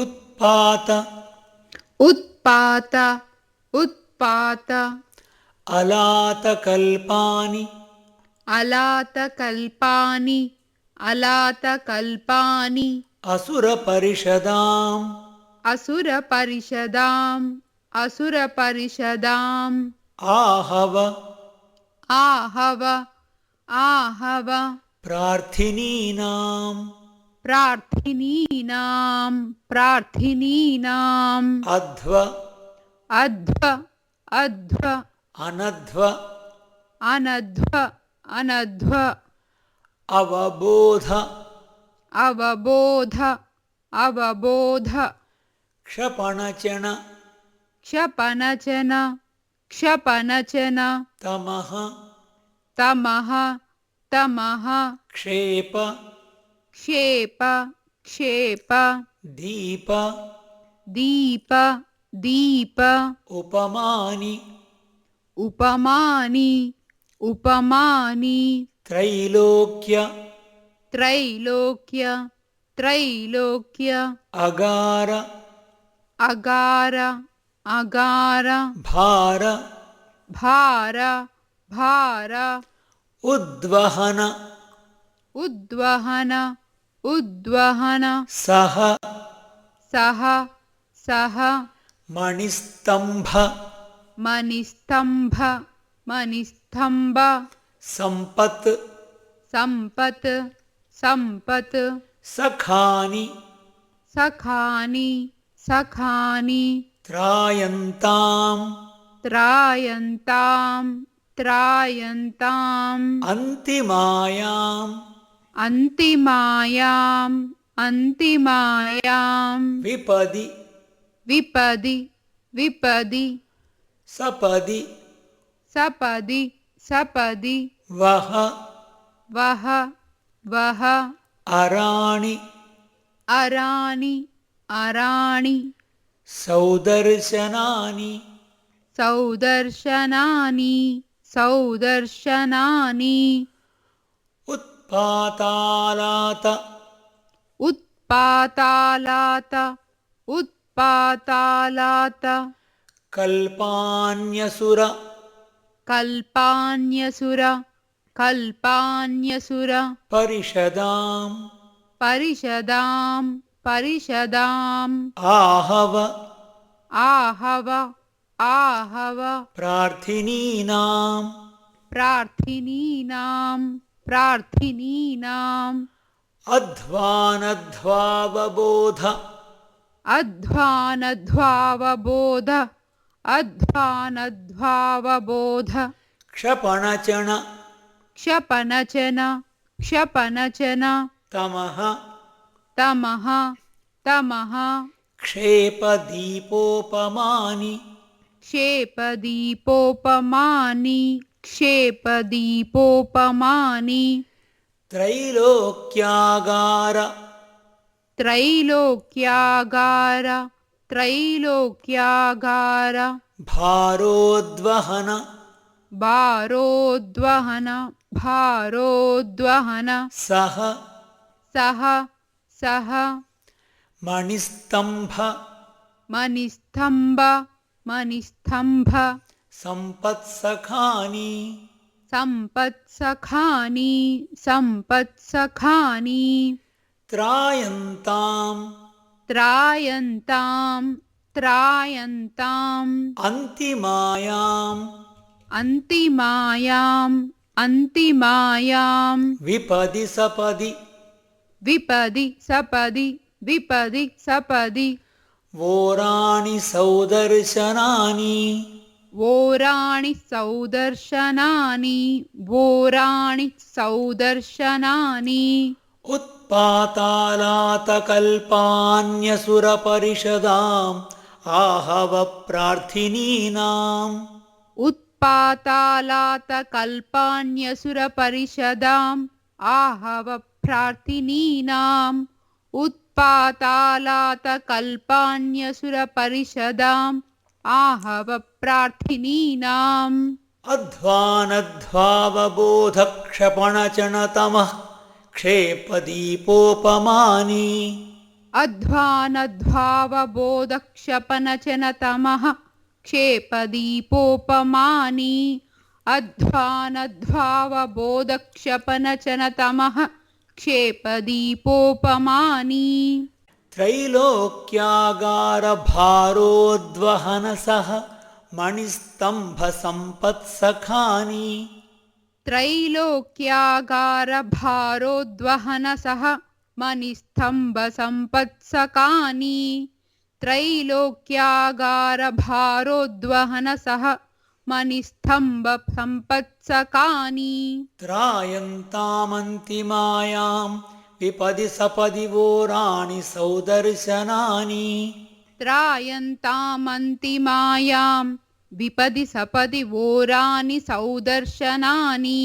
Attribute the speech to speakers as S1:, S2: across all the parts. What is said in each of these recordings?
S1: उत्पात
S2: उत्पात उत्पात
S1: अलातकल्पानि
S2: अलातकल्पानि अलातकल्पानि
S1: असुरपरिषदाम्
S2: असुरपरिषदाम् असुरपरिषदाम्
S1: आहव
S2: आहव आहव
S1: प्रार्थिनीनाम्
S2: प्रार्थिनीनां प्रार्थिनीनाम्
S1: अध्व
S2: अध्व अध्व
S1: अनध्व
S2: अनध्व अनध्व
S1: अवबोध
S2: अवबोध अवबोध
S1: क्षपणचन
S2: क्षपनचन क्षपनचन
S1: तमः
S2: तमः तमः
S1: क्षेप
S2: क्षेप क्षेप
S1: दीप
S2: दीप दीप
S1: उपमानि
S2: उपमानि उपमानि
S1: त्रैलोक्य
S2: त्रैलोक्य त्रैलोक्य
S1: अगार
S2: अगार अगार
S1: भार
S2: भार भार
S1: उद्वहन
S2: उद्वहन उद्वहन
S1: सह
S2: सह सह
S1: मणिस्तंभ
S2: मणिस्तंभ मणिस्तंभ
S1: संपत्
S2: संपत् संपत्
S1: सखानि
S2: सखानि सखानि
S1: त्रायन्ताम्
S2: त्रायन्ताम् त्रायन्ताम्
S1: अन्तिमायाम्
S2: अन्तिमायाम् अन्तिमायाम्
S1: विपदि
S2: विपदि विपदि
S1: सपदि
S2: सपदि सपदि
S1: वह
S2: वह वह
S1: अराणि
S2: अराणि अराणि
S1: सौदर्शनानि
S2: सौदर्शनानि सौदर्शनानि
S1: उत्पातालात
S2: उत्पातालात उत्पातालात
S1: कल्पान्यसुर
S2: कल्पान्यसुर कल्पान्यसुर
S1: परिषदाम्
S2: परिषदाम् परिषदाम्
S1: आहव
S2: आहव आहव
S1: प्रार्थिनीनाम्
S2: प्रार्थिनीनां प्रार्थिनीनाम्
S1: अध्वानध्वावबोध
S2: अध्वानध्वावबोध अध्वानध्वावबोध
S1: क्षपणचन
S2: क्षपनचन क्षपनचन
S1: तमः
S2: तमः तमः
S1: क्षेपदीपोपमानि
S2: क्षेपदीपोपमानि क्षेपदीपोपमानि
S1: त्रैलोक्यागार
S2: त्रैलोक्यागार त्रैलोक्यागार
S1: भारोद्वहन
S2: भारोद्वहन भारोद्वहन
S1: सह
S2: सह सह
S1: मणिस्तंभ
S2: मणिस्तंभ मणिस्तंभ
S1: संपत्सखानि
S2: संपत्सखानि संपत्सखानि
S1: त्रायन्ताम्
S2: त्रायन्ताम् त्रायन्ताम्
S1: अन्तिमायाम्
S2: अन्तिमायाम् अन्तिमायाम्
S1: विपदि सपदि
S2: विपदि सपदि विपदि सपदि
S1: वोराणि सौदर्शनानि
S2: वोराणि सौदर्शनानि वोराणि सौदर्शनानि
S1: उत्पातालातकल्पान्यसुरपरिषदाम् आहव प्रार्थिनीनाम्
S2: उत्पातालातकल्पान्यसुरपरिषदाम् आहव प्रार्थिनीनाम् उत्पातालातकल्पान्यसुरपरिषदाम् आहव प्रार्थिनीनाम्
S1: अध्वानध्वावबोधक्षपणचनतमः क्षेपदीपोपमानि
S2: अध्वानध्वावबोधक्षपनचनतमः क्षेपदीपोपमानि अध्वानध्वावबोधक्षपनचनतमः क्षेपदीपोपमानि
S1: त्रैलोक्यागारभारोद्वहनसः मणिस्तम्भसम्पत्सखानि
S2: त्रैलोक्यागारभारोद्वहनसः मणिस्तम्भसम्पत्सकानि त्रैलोक्यागारभारोद्वहनसः मणिस्तम्भसम्पत्सकानि
S1: त्रायन्तामन्तिमायां विपदि सपदि वोराणि सौदर्शनानि
S2: त्रायन्तामन्तिमायां विपदि सपदि वोरानि सौदर्शनानि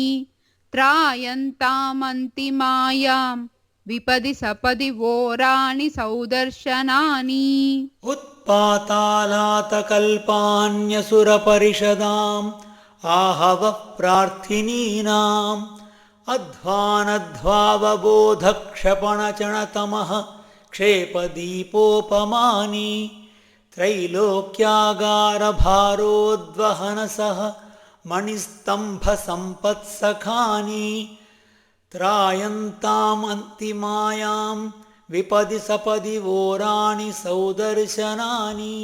S2: त्रायन्तामन्तिमायां विपदि सपदि वोराणि सौदर्शनानि
S1: उत्पातालातकल्पान्यसुरपरिषदाम् आहवः प्रार्थिनीनाम् अध्वानध्वावबोधक्षपणचणतमः क्षेपदीपोपमानि त्रैलोक्यागारभारोद्वहनसः मणिस्तम्भसम्पत्सखानि त्रायन्तामन्तिमायां विपदि सपदि वोराणि सौदर्शनानि।